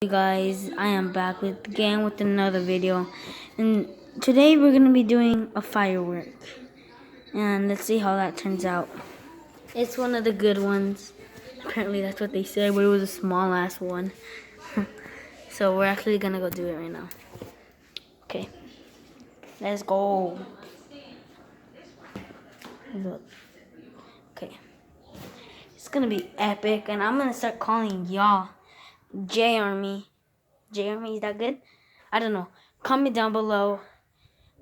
Hey guys, I am back again with another video, and today we're gonna be doing a firework, and let's see how that turns out. It's one of the good ones. Apparently that's what they said, but it was a small ass one. So we're actually gonna go do it right now. Okay, let's go. Look. Okay, it's gonna be epic, and I'm gonna start calling y'all J Army. J Army, is that good? I don't know. Comment down below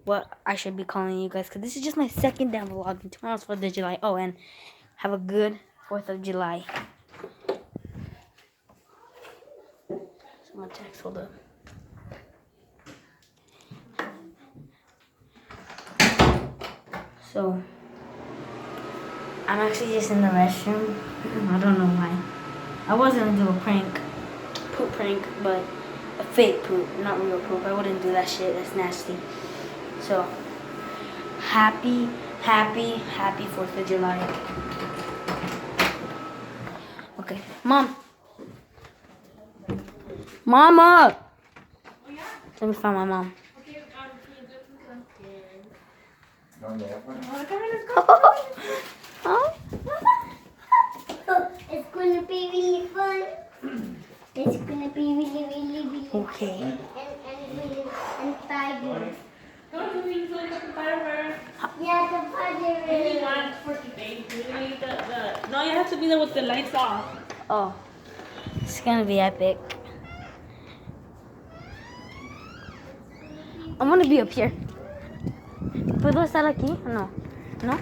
what I should be calling you guys, because this is just my second damn vlog, and tomorrow's 4th of July. Oh, and have a good 4th of July. So my text, hold up. So, I'm actually just in the restroom. I don't know why. I was going to do a poop prank, but a fake poop, not real poop. I wouldn't do that shit, that's nasty. So, happy 4th of July. Okay, Mom. Mama! Let me find my mom. Huh? It's gonna be really fun. It's gonna be really Okay. and fabulous. Don't you really like the firework? Yeah, the fabulous. Really want for today. Really need no, you have to be there with the lights off. Oh, it's gonna be epic. I'm gonna be up here. ¿Puedo estar aquí? No. No?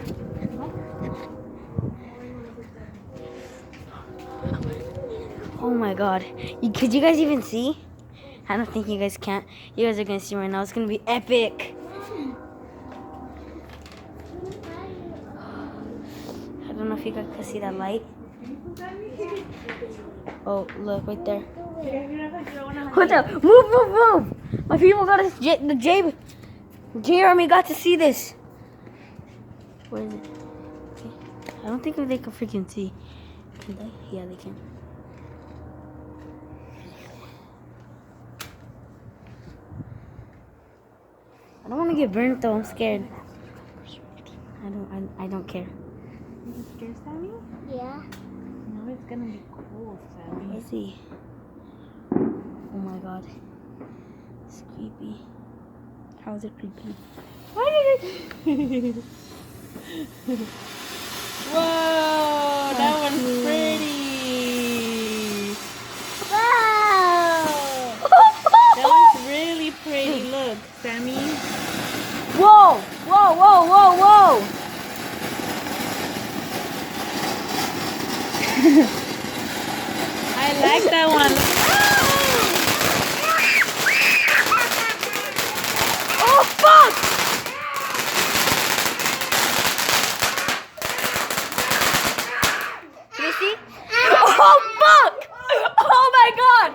Oh my god. Could you guys even see? I don't think you guys can. You guys are gonna see right now. It's gonna be epic. I don't know if you guys can see that light. Oh, look right there. What the? Move! My people got the J Army got to see this. Where is it? Okay. I don't think they can freaking see. Can they? Yeah, they can. I don't want to get burnt though. I'm scared. I don't care. Are you scared, Sammy? Yeah. No, it's gonna be cool, Sammy. Let's see. Oh my god. It's creepy. How is it creepy? Whoa, that one's pretty. Wow. That one's really pretty. Look, Sammy. Whoa! I like that one. Oh fuck! Can you see? Oh fuck! Oh my god!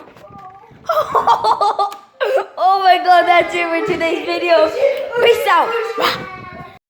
Oh my god, that's it for today's video. Peace out.